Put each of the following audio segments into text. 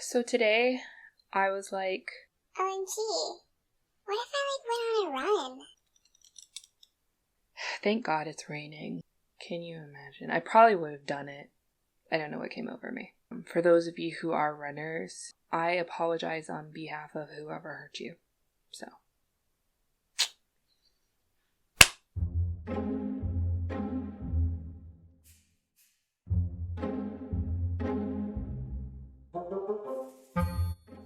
So today, I was like, OMG, what if I went on a run? thank God it's raining. Can you imagine? I probably would have done it. I don't know what came over me. For those of you who are runners, I apologize on behalf of whoever hurt you. So.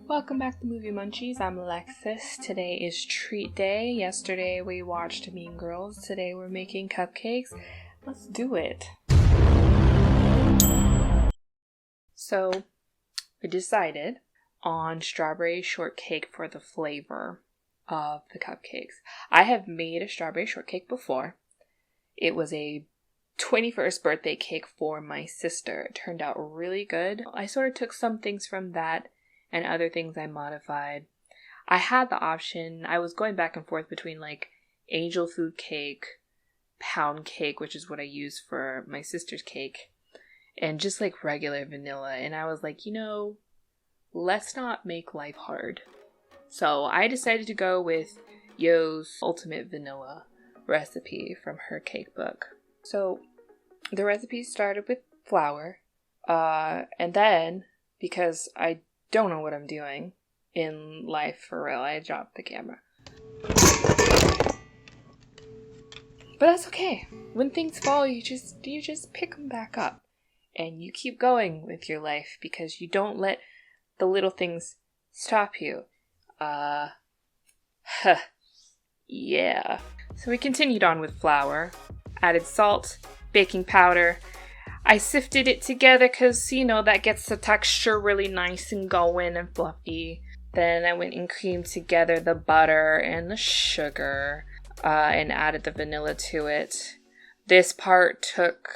Welcome back to Movie Munchies. I'm Alexis. Today is treat day. Yesterday we watched Mean Girls. Today we're making cupcakes. Let's do it. So, we decided on strawberry shortcake for the flavor of the cupcakes. I have made a strawberry shortcake before. It was a 21st birthday cake for my sister. It turned out really good. I sort of took some things from that and other things I modified. I had the option, I was going back and forth between like angel food cake, pound cake, which is what I use for my sister's cake, and just like regular vanilla. And I was like, let's not make life hard. So I decided to go with Yo's Ultimate Vanilla recipe from her cake book. So the recipe started with flour, and then, because I don't know what I'm doing in life for real, I dropped the camera. But that's okay. When things fall, you just pick them back up. And you keep going with your life because you don't let the little things stop you. Yeah. So we continued on with flour, added salt, baking powder. I sifted it together because, that gets the texture really nice and going and fluffy. Then I went and creamed together the butter and the sugar and added the vanilla to it. This part took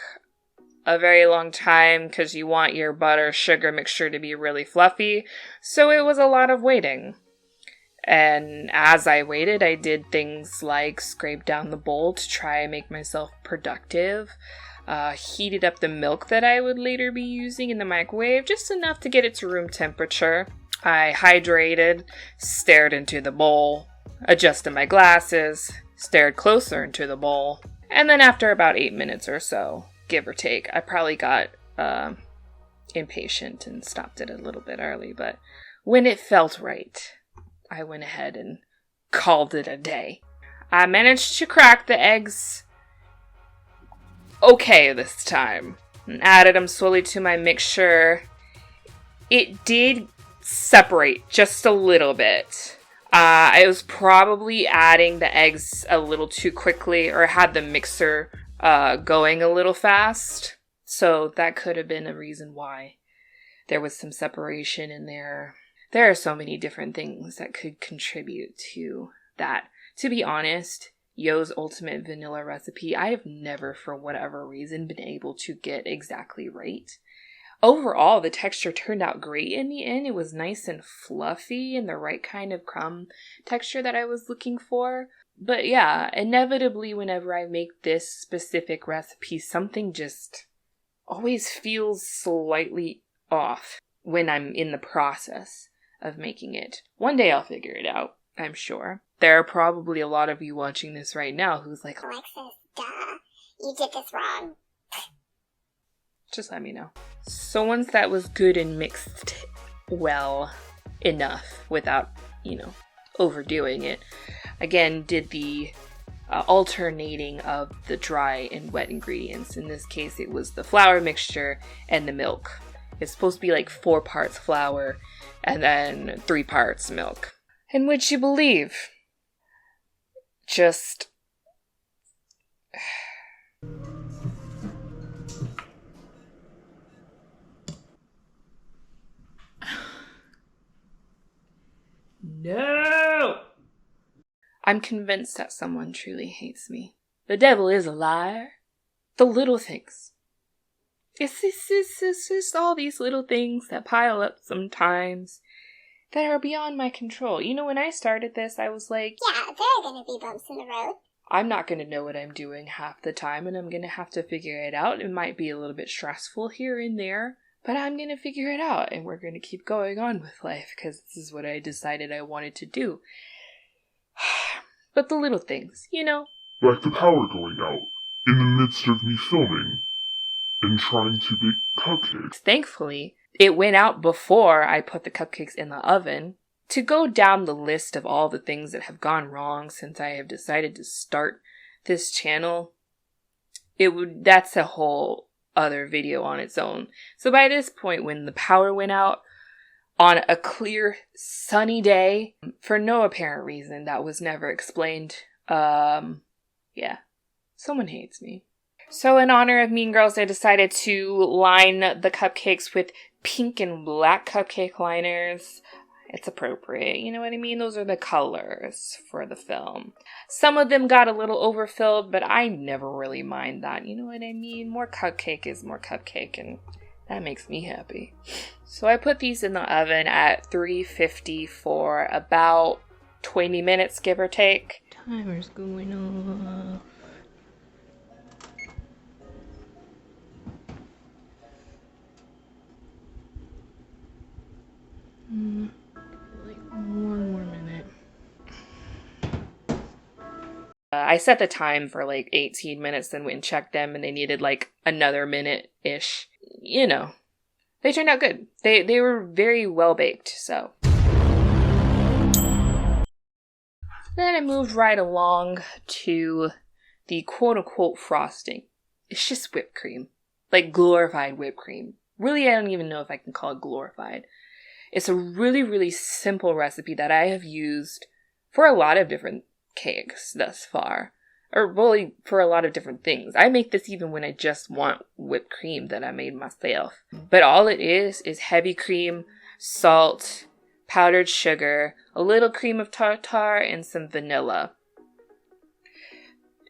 a very long time because you want your butter-sugar mixture to be really fluffy, so it was a lot of waiting. And as I waited, I did things like scrape down the bowl to try and make myself productive. Heated up the milk that I would later be using in the microwave, just enough to get it to room temperature. I hydrated, stared into the bowl, adjusted my glasses, stared closer into the bowl, and then after about 8 minutes or so, give or take, I probably got impatient and stopped it a little bit early, but when it felt right, I went ahead and called it a day. I managed to crack the eggs okay this time, and added them slowly to my mixture. It did separate just a little bit. I was probably adding the eggs a little too quickly, or had the mixer going a little fast, so that could have been a reason why there was some separation in there. There are so many different things that could contribute to that. To be honest, Yo's Ultimate Vanilla recipe, I have never, for whatever reason, been able to get exactly right. Overall, the texture turned out great in the end. It was nice and fluffy and the right kind of crumb texture that I was looking for. But yeah, inevitably whenever I make this specific recipe, something just always feels slightly off when I'm in the process of making it. One day I'll figure it out, I'm sure. There are probably a lot of you watching this right now who's like, Alexis, duh, you did this wrong. Just let me know. So once that was good and mixed well enough without, overdoing it, again, did the alternating of the dry and wet ingredients. In this case, it was the flour mixture and the milk. It's supposed to be like 4 parts flour and then 3 parts milk. And would you believe? Just... No! I'm convinced that someone truly hates me. The devil is a liar. The little things. It's just all these little things that pile up sometimes that are beyond my control. When I started this, I was like, yeah, there are gonna be bumps in the road. I'm not gonna know what I'm doing half the time, and I'm gonna have to figure it out. It might be a little bit stressful here and there, But I'm going to figure it out, and we're going to keep going on with life, because this is what I decided I wanted to do. But the little things, you know? Like the power going out in the midst of me filming and trying to bake cupcakes. Thankfully, it went out before I put the cupcakes in the oven. To go down the list of all the things that have gone wrong since I have decided to start this channel, that's a whole other video on its own. So by this point, when the power went out on a clear, sunny day, for no apparent reason that was never explained, yeah, someone hates me. So in honor of Mean Girls, I decided to line the cupcakes with pink and black cupcake liners. It's appropriate, you know what I mean? Those are the colors for the film. Some of them got a little overfilled, but I never really mind that, you know what I mean? More cupcake is more cupcake, and that makes me happy. So I put these in the oven at 350 for about 20 minutes, give or take. Timer's going off. Like one more minute. I set the time for like 18 minutes, then went and checked them, and they needed like another minute-ish. You know, they turned out good. They were very well baked, so. Then I moved right along to the quote-unquote frosting. It's just whipped cream. Like glorified whipped cream. Really, I don't even know if I can call it glorified. It's a really, really simple recipe that I have used for a lot of different cakes thus far. Or really for a lot of different things. I make this even when I just want whipped cream that I made myself. But all it is heavy cream, salt, powdered sugar, a little cream of tartar, and some vanilla.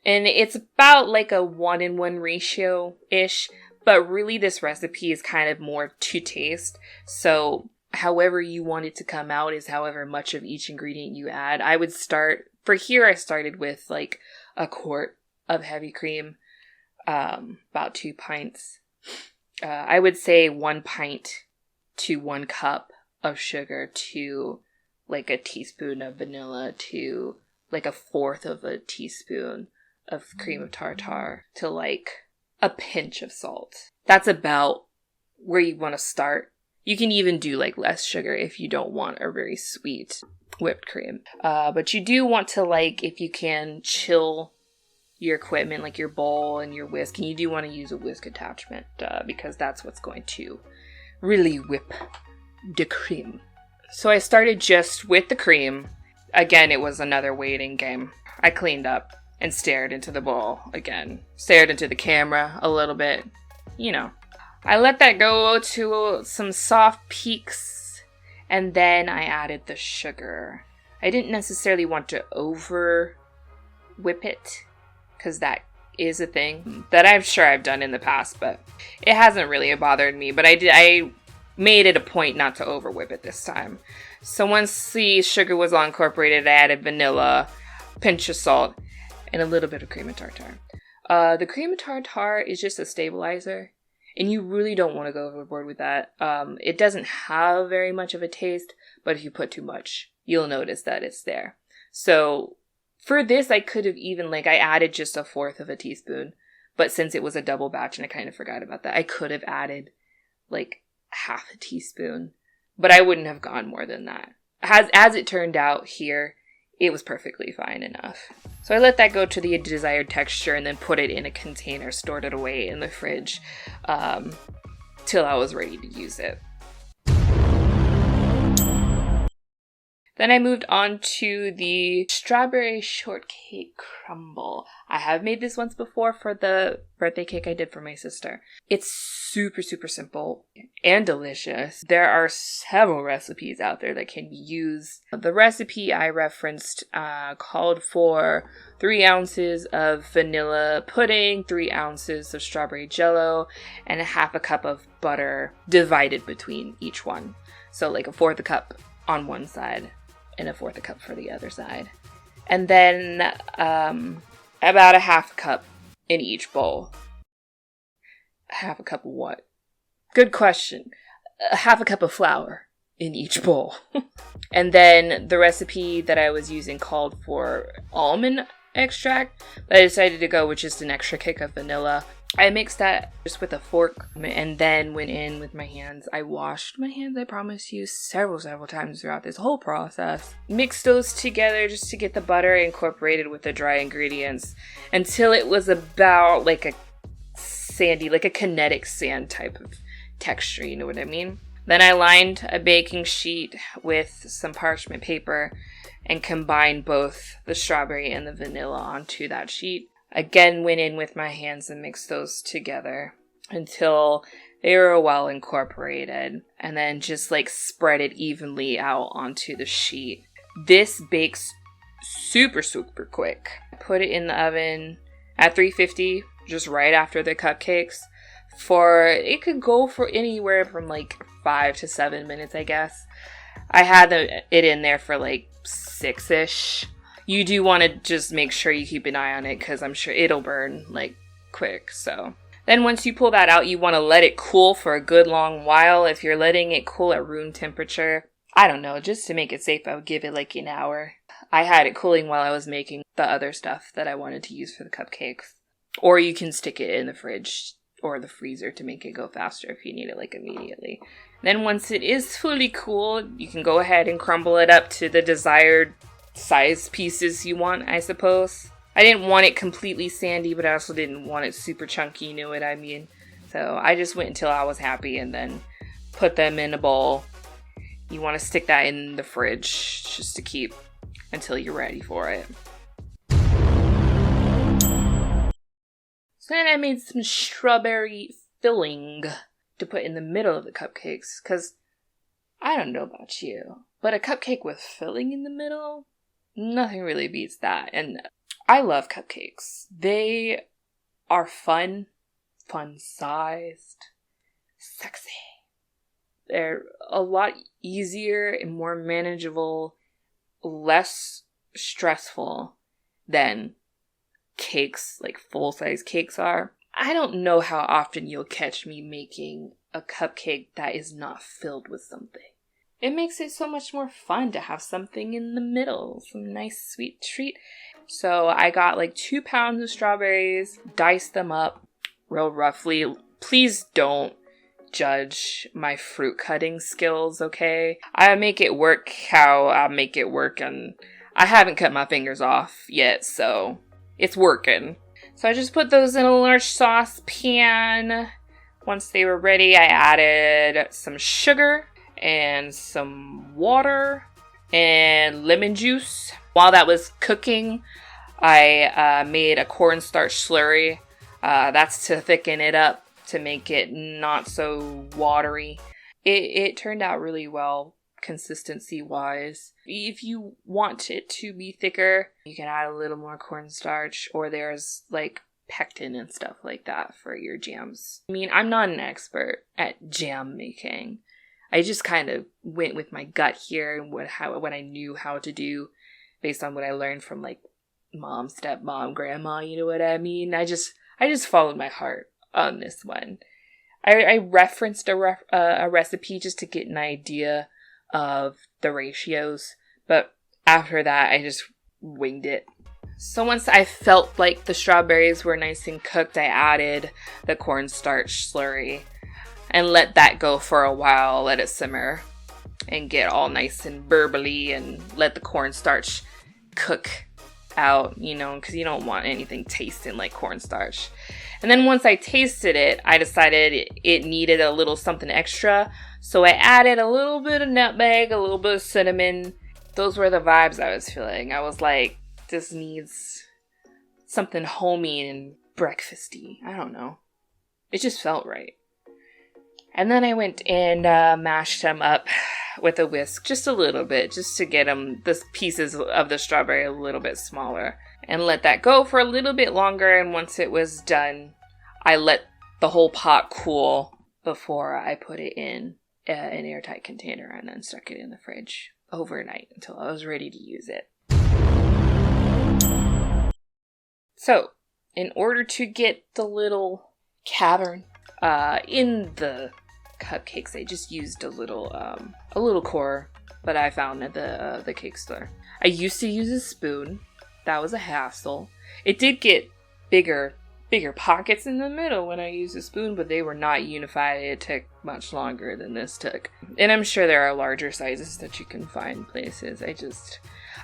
And it's about like a 1-in-1 ratio-ish. But really this recipe is kind of more to taste. So however you want it to come out is however much of each ingredient you add. I would start, for here I started with like a quart of heavy cream, about 2 pints. I would say 1 pint to 1 cup of sugar to like a teaspoon of vanilla to like 1/4 of a teaspoon of cream of tartar to like a pinch of salt. That's about where you want to start. You can even do like less sugar if you don't want a very sweet whipped cream. But you do want to, like, if you can, chill your equipment, like your bowl and your whisk. And you do want to use a whisk attachment because that's what's going to really whip the cream. So I started just with the cream. Again, it was another waiting game. I cleaned up and stared into the bowl again. Stared into the camera a little bit. You know. I let that go to some soft peaks, and then I added the sugar. I didn't necessarily want to over whip it, because that is a thing that I'm sure I've done in the past, but it hasn't really bothered me. But I made it a point not to over whip it this time. So once the sugar was all incorporated, I added vanilla, pinch of salt, and a little bit of cream of tartar. The cream of tartar is just a stabilizer. And you really don't want to go overboard with that. It doesn't have very much of a taste, but if you put too much, you'll notice that it's there. So for this, I could have even, like, I added just 1/4 of a teaspoon. But since it was a double batch and I kind of forgot about that, I could have added, like, 1/2 a teaspoon. But I wouldn't have gone more than that. As it turned out here, it was perfectly fine enough. So I let that go to the desired texture and then put it in a container, stored it away in the fridge till I was ready to use it. Then I moved on to the strawberry shortcake crumble. I have made this once before for the birthday cake I did for my sister. It's super, super simple and delicious. There are several recipes out there that can be used. The recipe I referenced called for 3 ounces of vanilla pudding, 3 ounces of strawberry jello, and 1/2 cup of butter divided between each one. So like 1/4 a cup on one side and 1/4 a cup for the other side. And then about 1/2 cup in each bowl. 1/2 cup of what? Good question. Half a cup of flour in each bowl. And then the recipe that I was using called for almond extract, but I decided to go with just an extra kick of vanilla. I mixed that just with a fork and then went in with my hands. I washed my hands, I promise you, several times throughout this whole process. Mixed those together just to get the butter incorporated with the dry ingredients until it was about like a sandy, like a kinetic sand type of texture, you know what I mean? Then I lined a baking sheet with some parchment paper and combined both the strawberry and the vanilla onto that sheet. Again, went in with my hands and mixed those together until they were well incorporated, and then just like spread it evenly out onto the sheet. This bakes super quick. I put it in the oven at 350 just right after the cupcakes. It could go for anywhere from like 5 to 7 minutes, I guess. I had it in there for like 6-ish. You do want to just make sure you keep an eye on it because I'm sure it'll burn like quick. So then once you pull that out, you want to let it cool for a good long while. If you're letting it cool at room temperature, I don't know, just to make it safe, I would give it like an hour. I had it cooling while I was making the other stuff that I wanted to use for the cupcakes. Or you can stick it in the fridge or the freezer to make it go faster if you need it like immediately. Then once it is fully cool, you can go ahead and crumble it up to the desired size pieces you want, I suppose. I didn't want it completely sandy, but I also didn't want it super chunky, you know what I mean? So I just went until I was happy and then put them in a bowl. You want to stick that in the fridge just to keep until you're ready for it. So then I made some strawberry filling to put in the middle of the cupcakes, because I don't know about you, but a cupcake with filling in the middle, nothing really beats that. And I love cupcakes. They are fun-sized, sexy. They're a lot easier and more manageable, less stressful than cakes, like full-size cakes are. I don't know how often you'll catch me making a cupcake that is not filled with something. It makes it so much more fun to have something in the middle, some nice sweet treat. So I got like 2 pounds of strawberries, diced them up real roughly. Please don't judge my fruit cutting skills, okay? I make it work how I make it work, and I haven't cut my fingers off yet, so it's working. So I just put those in a large saucepan. Once they were ready, I added some sugar and some water and lemon juice. While that was cooking, I made a cornstarch slurry. That's to thicken it up, to make it not so watery. It turned out really well consistency-wise. If you want it to be thicker, you can add a little more cornstarch, or there's like pectin and stuff like that for your jams. I mean, I'm not an expert at jam making. I just kind of went with my gut here and what I knew how to do based on what I learned from like mom, stepmom, grandma, you know what I mean? I just followed my heart on this one. I referenced a recipe just to get an idea of the ratios, but after that I just winged it. So once I felt like the strawberries were nice and cooked, I added the cornstarch slurry and let that go for a while, let it simmer and get all nice and burbly, and let the cornstarch cook out, you know, because you don't want anything tasting like cornstarch. And then once I tasted it, I decided it needed a little something extra, so I added a little bit of nutmeg, a little bit of cinnamon. Those were the vibes I was feeling. I was like, this needs something homey and breakfasty. I don't know. It just felt right. And then I went and mashed them up with a whisk just a little bit, just to get the pieces of the strawberry a little bit smaller. And let that go for a little bit longer, and once it was done, I let the whole pot cool before I put it in an airtight container and then stuck it in the fridge overnight until I was ready to use it. So, in order to get the little cavern in the cupcakes. I just used a little core that I found at the cake store. I used to use a spoon. That was a hassle. It did get bigger pockets in the middle when I used a spoon, but they were not unified. It took much longer than this took. And I'm sure there are larger sizes that you can find places.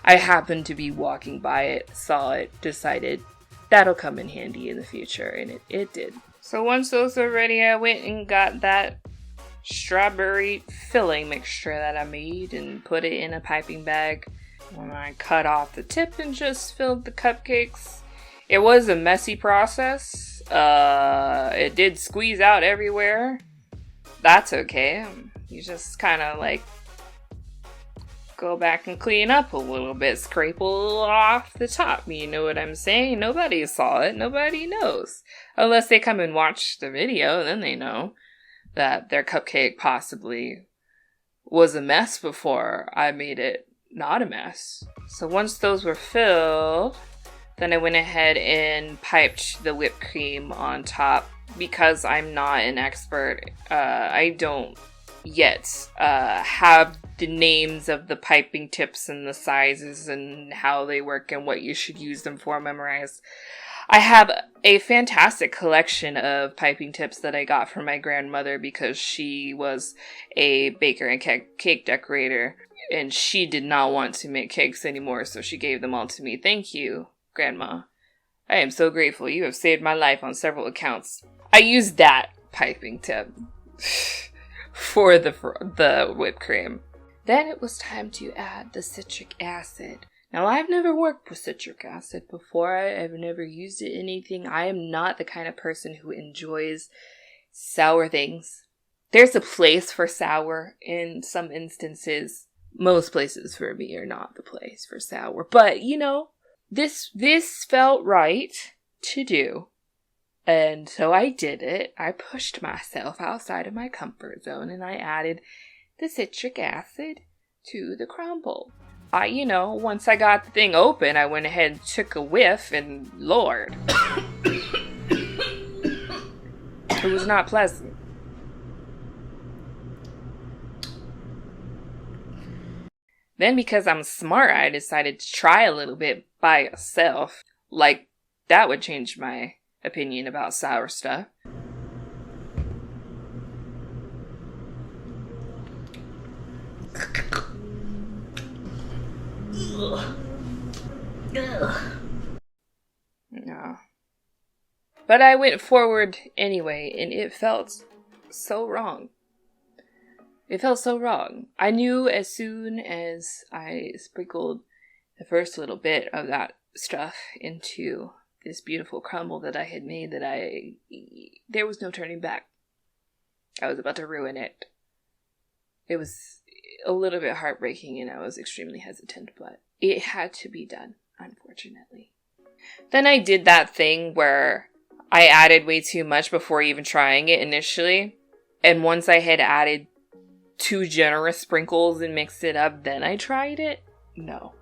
I happened to be walking by it, saw it, decided that'll come in handy in the future, and it did. So once those were ready, I went and got that strawberry filling mixture that I made and put it in a piping bag. When I cut off the tip and just filled the cupcakes. It was a messy process. It did squeeze out everywhere. That's okay. You just kind of like go back and clean up a little bit, scrape a little off the top. You know what I'm saying? Nobody saw it. Nobody knows. Unless they come and watch the video, then they know that their cupcake possibly was a mess before I made it not a mess. So once those were filled, then I went ahead and piped the whipped cream on top. Because I'm not an expert, I don't yet have the names of the piping tips and the sizes and how they work and what you should use them for memorized. I have a fantastic collection of piping tips that I got from my grandmother because she was a baker and cake decorator. And she did not want to make cakes anymore, so she gave them all to me. Thank you, Grandma. I am so grateful. You have saved my life on several accounts. I used that piping tip for the whipped cream. Then it was time to add the citric acid. Now, I've never worked with citric acid before. I've never used it in anything. I am not the kind of person who enjoys sour things. There's a place for sour in some instances. Most places for me are not the place for sour. But, you know, this felt right to do. And so I did it. I pushed myself outside of my comfort zone and I added the citric acid to the crumble. Once I got the thing open, I went ahead and took a whiff and Lord. It was not pleasant. Then because I'm smart, I decided to try a little bit by itself. Like, that would change my opinion about sour stuff. No. But I went forward anyway, and it felt so wrong. It felt so wrong. I knew as soon as I sprinkled the first little bit of that stuff into this beautiful crumble that I had made that there was no turning back. I was about to ruin it. It was a little bit heartbreaking and I was extremely hesitant, but it had to be done, unfortunately. Then I did that thing where I added way too much before even trying it initially. And once I had added too generous sprinkles and mixed it up, then I tried it. No.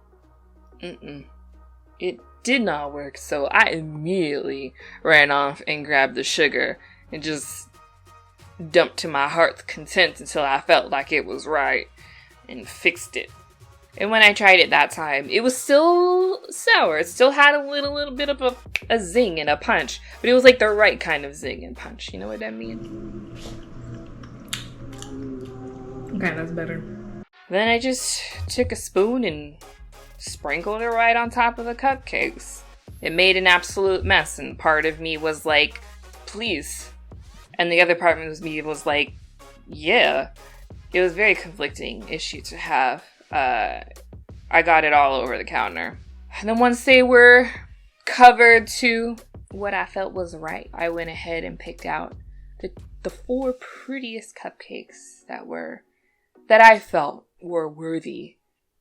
It did not work, so I immediately ran off and grabbed the sugar and just dumped to my heart's content until I felt like it was right and fixed it. And when I tried it that time, it was still sour. It still had a little bit of a zing and a punch, but it was like the right kind of zing and punch. You know what I mean? Okay, that's better. Then I just took a spoon and sprinkled it right on top of the cupcakes. It made an absolute mess, and part of me was like, please. And the other part of me was like, yeah. It was a very conflicting issue to have. I got it all over the counter. And then once they were covered to what I felt was right, I went ahead and picked out the 4 prettiest cupcakes that I felt were worthy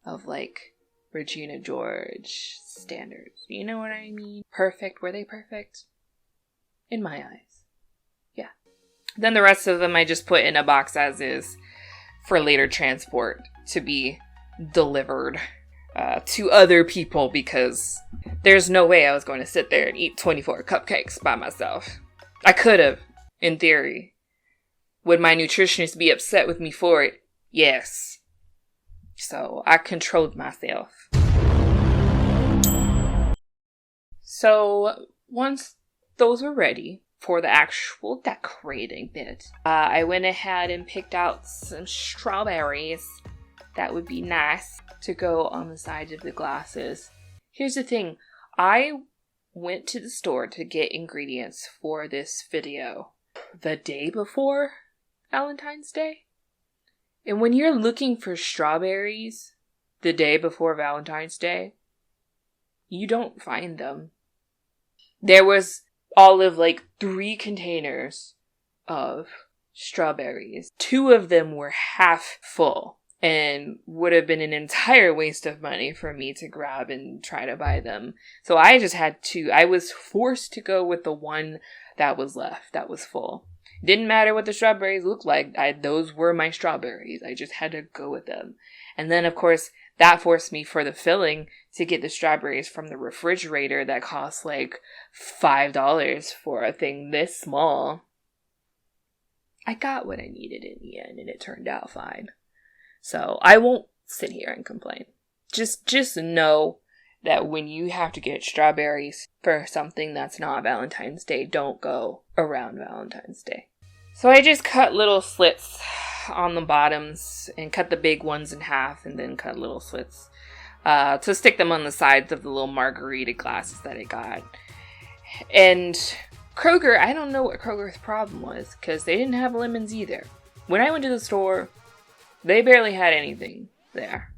of, like, Regina George standards. You know what I mean? Perfect. Were they perfect? In my eyes. Yeah. Then the rest of them I just put in a box as is for later transport to be delivered to other people, because there's no way I was going to sit there and eat 24 cupcakes by myself. I could have, in theory, Would my nutritionist be upset with me for it? Yes. So I controlled myself. So once those were ready for the actual decorating bit, I went ahead and picked out some strawberries that would be nice to go on the sides of the glasses. Here's the thing. I went to the store to get ingredients for this video the day before Valentine's Day. And when you're looking for strawberries the day before Valentine's Day, you don't find them. There was all of 3 containers of strawberries. 2 of them were half full and would have been an entire waste of money for me to grab and try to buy them. So I was forced to go with the one that was left, that was full. Didn't matter what the strawberries looked like. Those were my strawberries. I just had to go with them. And then, of course, that forced me for the filling to get the strawberries from the refrigerator that cost $5 for a thing this small. I got what I needed in the end, and it turned out fine. So I won't sit here and complain. Just know that when you have to get strawberries for something that's not Valentine's Day, don't go around Valentine's Day. So I just cut little slits on the bottoms and cut the big ones in half and then cut little slits to stick them on the sides of the little margarita glasses that I got. And Kroger, I don't know what Kroger's problem was because they didn't have lemons either. When I went to the store, they barely had anything there.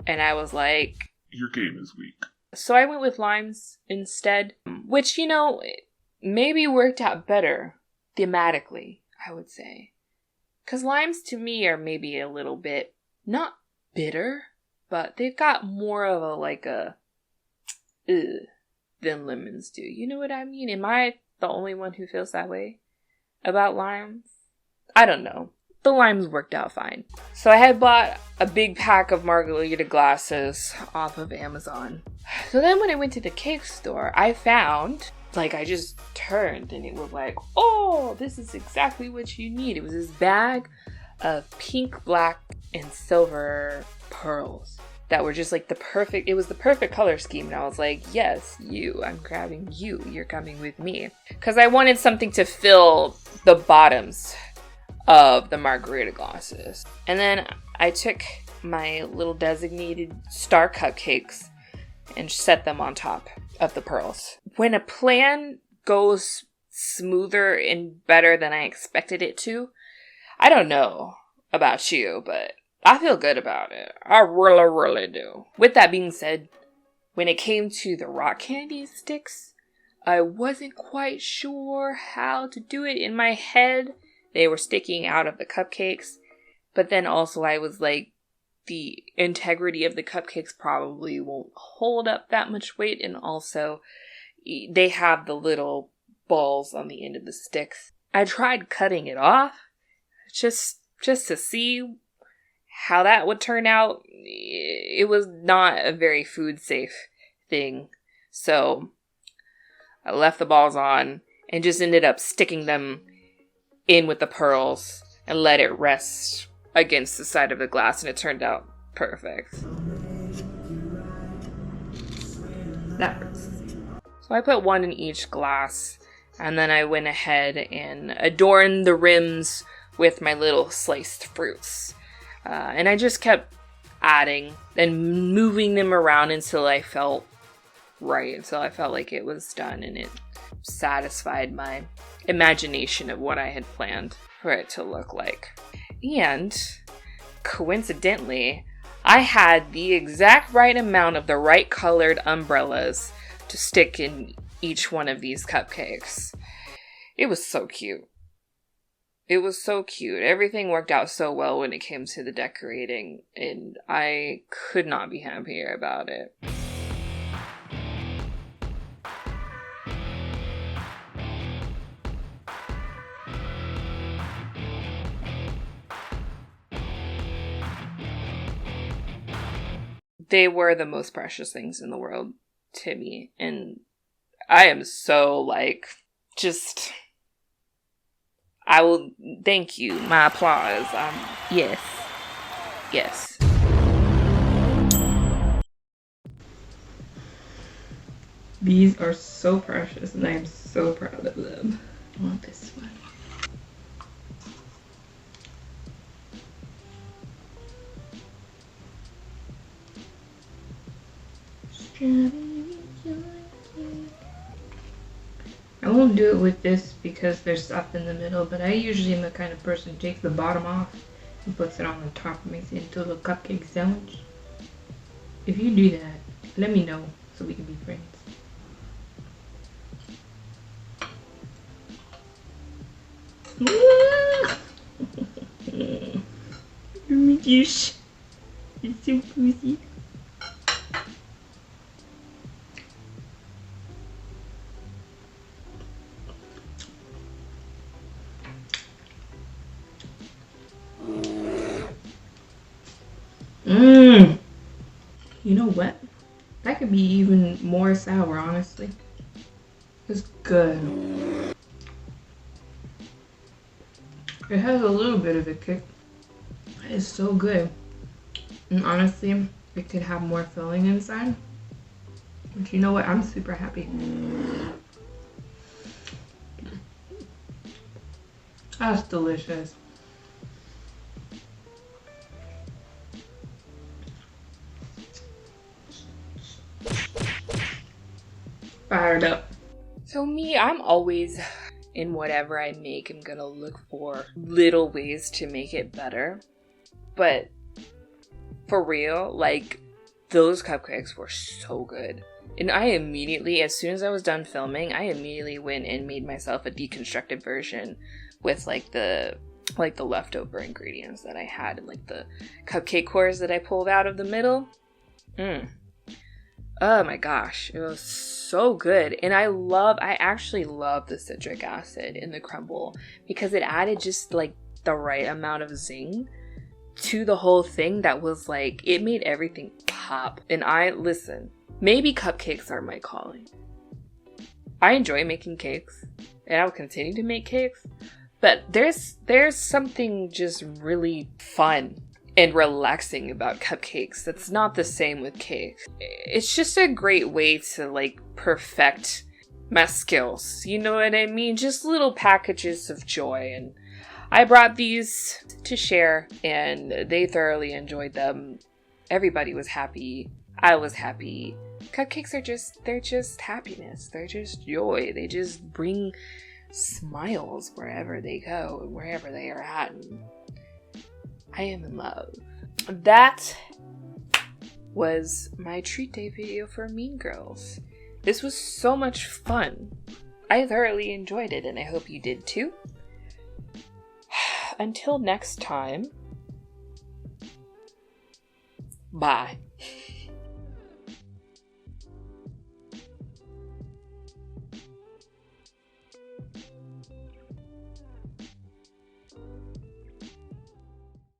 And I was like, your game is weak. So I went with limes instead, which, maybe worked out better thematically, I would say. Because limes to me are maybe a little bit, not bitter, but they've got more of a than lemons do. You know what I mean? Am I the only one who feels that way about limes? I don't know. The limes worked out fine. So I had bought a big pack of margarita glasses off of Amazon. So then when I went to the cake store, I found, I just turned and it was oh, this is exactly what you need. It was this bag of pink, black, and silver pearls that were just it was the perfect color scheme. And I was like, yes, I'm grabbing you. You're coming with me. Because I wanted something to fill the bottoms of the margarita glasses. And then I took my little designated star cupcakes and set them on top of the pearls. When a plan goes smoother and better than I expected it to, I don't know about you, but I feel good about it. I really, really do. With that being said, when it came to the rock candy sticks, I wasn't quite sure how to do it in my head. They were sticking out of the cupcakes. But then also I was the integrity of the cupcakes probably won't hold up that much weight. And also they have the little balls on the end of the sticks. I tried cutting it off just to see how that would turn out. It was not a very food safe thing. So I left the balls on and just ended up sticking them in with the pearls and let it rest against the side of the glass, and it turned out perfect. That hurts. So I put one in each glass, and then I went ahead and adorned the rims with my little sliced fruits. And I just kept adding and moving them around until I felt right, until I felt like it was done and it satisfied my imagination of what I had planned for it to look like. And coincidentally, I had the exact right amount of the right colored umbrellas to stick in each one of these cupcakes. It was so cute. It was so cute. Everything worked out so well when it came to the decorating, and I could not be happier about it. They were the most precious things in the world to me, and I am so I will thank you. My applause. Yes. Yes. These are so precious and I am so proud of them. I want this one. I won't do it with this because there's stuff in the middle, but I usually am the kind of person who takes the bottom off and puts it on the top and makes it into a little cupcake sandwich. If you do that, let me know so we can be friends. Oh my gosh, it's so cozy. You know what? That could be even more sour, honestly. It's good. It has a little bit of a kick. It's so good. And honestly, it could have more filling inside. But you know what? I'm super happy. That's delicious. Fired up. So me, I'm always, in whatever I make, I'm gonna look for little ways to make it better. But for real, like, those cupcakes were so good. And I immediately, as soon as I was done filming, I immediately went and made myself a deconstructed version with like the leftover ingredients that I had and like the cupcake cores that I pulled out of the middle. Oh my gosh, it was so good. And I actually love the citric acid in the crumble because it added just like the right amount of zing to the whole thing that was like, it made everything pop. And listen, maybe cupcakes are my calling. I enjoy making cakes and I'll continue to make cakes, but there's something just really fun and relaxing about cupcakes that's not the same with cake. It's just a great way to like perfect my skills, you know what I mean? Just little packages of joy, and I brought these to share and they thoroughly enjoyed them. Everybody was happy. I was happy. Cupcakes they're just happiness. They're just joy. They just bring smiles wherever they go and wherever they are at. And I am in love. That was my treat day video for Mean Girls. This was so much fun. I thoroughly enjoyed it and I hope you did too. Until next time, bye.